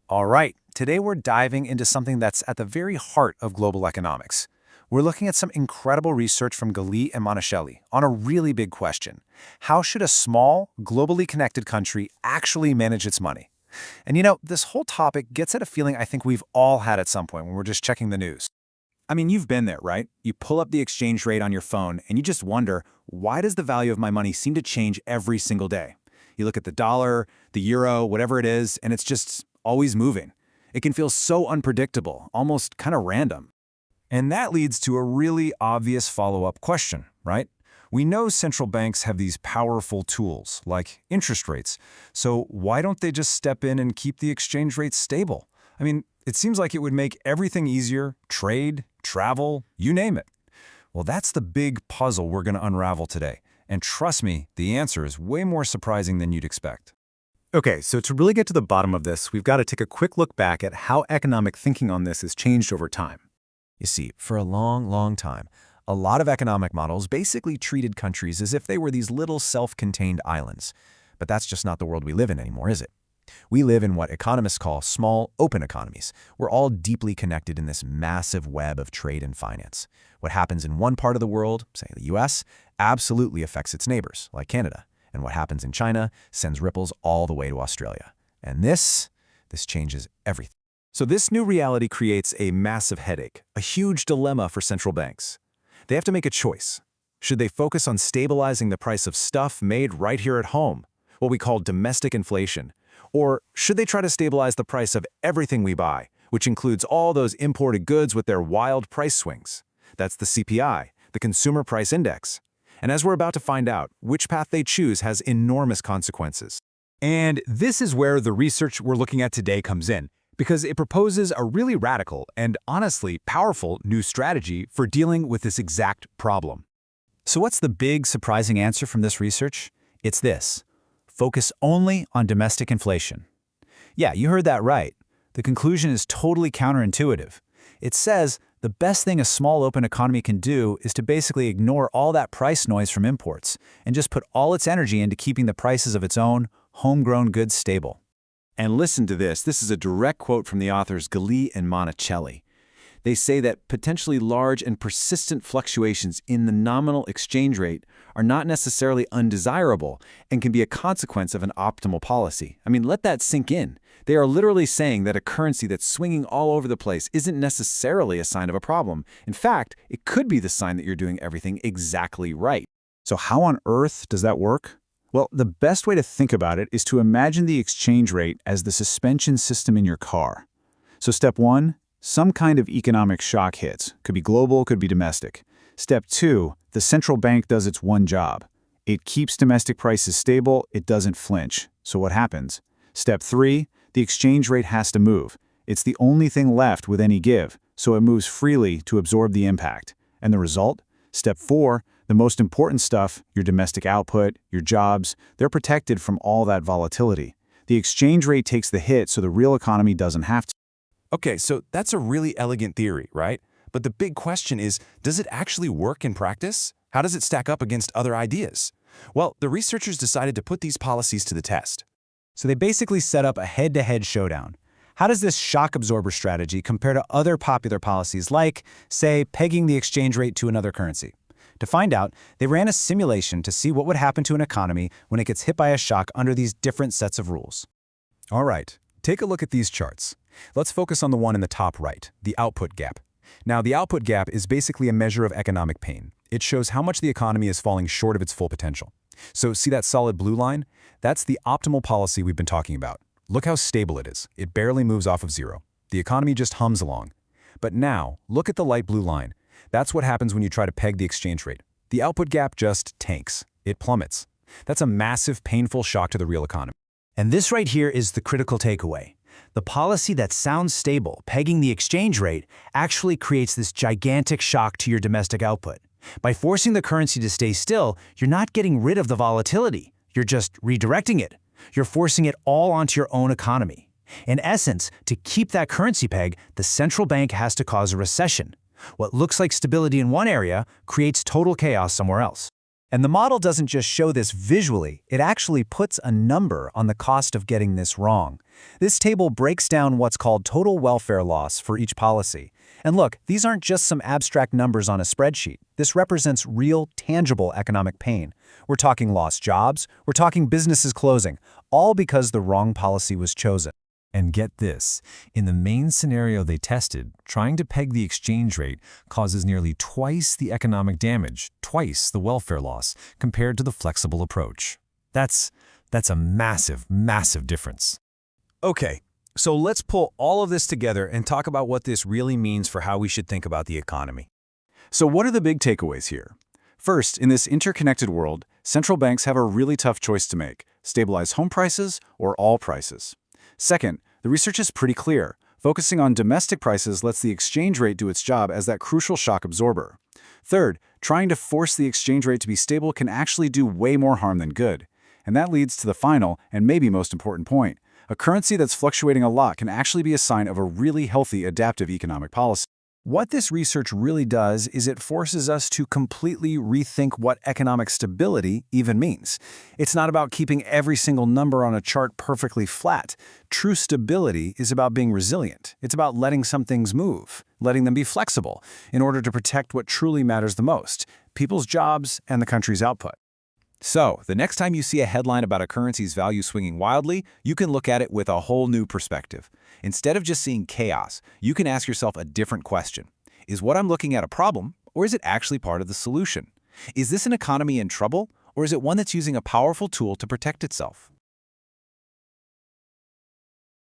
All right, today we're diving into something that's at the very heart of global economics. We're looking at some incredible research from Galí and Monticelli on a really big question. How should a small, globally connected country actually manage its money? And this whole topic gets at a feeling I think we've all had at some point when we're just checking the news. I mean, you've been there, right? You pull up the exchange rate on your phone and you just wonder, why does the value of my money seem to change every single day? You look at the dollar, the euro, whatever it is, and it's just always moving. It can feel so unpredictable, almost kind of random. And that leads to a really obvious follow-up question, right? We know central banks have these powerful tools, like interest rates. So why don't they just step in and keep the exchange rate stable? I mean, it seems like it would make everything easier, trade, travel, you name it. Well, that's the big puzzle we're going to unravel today. And trust me, the answer is way more surprising than you'd expect. Okay, so to really get to the bottom of this, we've got to take a quick look back at how economic thinking on this has changed over time. You see, for a long time, a lot of economic models basically treated countries as if they were these little self-contained islands. But that's just not the world we live in anymore, is it? We live in what economists call small, open economies. We're all deeply connected in this massive web of trade and finance. What happens in one part of the world, say the US, absolutely affects its neighbors, like Canada. And what happens in China sends ripples all the way to Australia. And this changes everything. So this new reality creates a massive headache, a huge dilemma for central banks. They have to make a choice. Should they focus on stabilizing the price of stuff made right here at home, what we call domestic inflation? Or should they try to stabilize the price of everything we buy, which includes all those imported goods with their wild price swings? That's the CPI, the Consumer Price Index. And as we're about to find out, which path they choose has enormous consequences. And this is where the research we're looking at today comes in, because it proposes a really radical and honestly powerful new strategy for dealing with this exact problem. So what's the big, surprising answer from this research? It's this: focus only on domestic inflation. Yeah, you heard that right. The conclusion is totally counterintuitive. It says the best thing a small open economy can do is to basically ignore all that price noise from imports and just put all its energy into keeping the prices of its own homegrown goods stable. And listen to this. This is a direct quote from the authors Galí and Monticelli. They say that potentially large and persistent fluctuations in the nominal exchange rate are not necessarily undesirable and can be a consequence of an optimal policy. I mean, let that sink in. They are literally saying that a currency that's swinging all over the place isn't necessarily a sign of a problem. In fact, it could be the sign that you're doing everything exactly right. So how on earth does that work? Well, the best way to think about it is to imagine the exchange rate as the suspension system in your car. So step one, some kind of economic shock hits. Could be global, could be domestic. Step two, the central bank does its one job. It keeps domestic prices stable, it doesn't flinch. So what happens? Step three, the exchange rate has to move. It's the only thing left with any give, so it moves freely to absorb the impact. And the result? Step four, the most important stuff, your domestic output, your jobs, they're protected from all that volatility. The exchange rate takes the hit so the real economy doesn't have to. Okay, so that's a really elegant theory, right? But the big question is, does it actually work in practice? How does it stack up against other ideas? Well, the researchers decided to put these policies to the test. So they basically set up a head-to-head showdown. How does this shock absorber strategy compare to other popular policies like, say, pegging the exchange rate to another currency? To find out, they ran a simulation to see what would happen to an economy when it gets hit by a shock under these different sets of rules. All right, take a look at these charts. Let's focus on the one in the top right, the output gap. Now, the output gap is basically a measure of economic pain. It shows how much the economy is falling short of its full potential. So see that solid blue line? That's the optimal policy we've been talking about. Look how stable it is. It barely moves off of zero. The economy just hums along. But now, look at the light blue line. That's what happens when you try to peg the exchange rate. The output gap just tanks. It plummets. That's a massive, painful shock to the real economy. And this right here is the critical takeaway. The policy that sounds stable, pegging the exchange rate, actually creates this gigantic shock to your domestic output. By forcing the currency to stay still, you're not getting rid of the volatility. You're just redirecting it. You're forcing it all onto your own economy. In essence, to keep that currency peg, the central bank has to cause a recession. What looks like stability in one area creates total chaos somewhere else. And the model doesn't just show this visually, it actually puts a number on the cost of getting this wrong. This table breaks down what's called total welfare loss for each policy. And look, these aren't just some abstract numbers on a spreadsheet. This represents real, tangible economic pain. We're talking lost jobs, we're talking businesses closing, all because the wrong policy was chosen. And get this, in the main scenario they tested, trying to peg the exchange rate causes nearly twice the economic damage, twice the welfare loss, compared to the flexible approach. That's a massive, massive difference. Okay, so let's pull all of this together and talk about what this really means for how we should think about the economy. So what are the big takeaways here? First, in this interconnected world, central banks have a really tough choice to make: stabilize home prices or all prices. Second, the research is pretty clear. Focusing on domestic prices lets the exchange rate do its job as that crucial shock absorber. Third, trying to force the exchange rate to be stable can actually do way more harm than good. And that leads to the final, and maybe most important point. A currency that's fluctuating a lot can actually be a sign of a really healthy adaptive economic policy. What this research really does is it forces us to completely rethink what economic stability even means. It's not about keeping every single number on a chart perfectly flat. True stability is about being resilient. It's about letting some things move, letting them be flexible, in order to protect what truly matters the most: people's jobs and the country's output. So, the next time you see a headline about a currency's value swinging wildly, you can look at it with a whole new perspective. Instead of just seeing chaos, you can ask yourself a different question. Is what I'm looking at a problem, or is it actually part of the solution? Is this an economy in trouble, or is it one that's using a powerful tool to protect itself?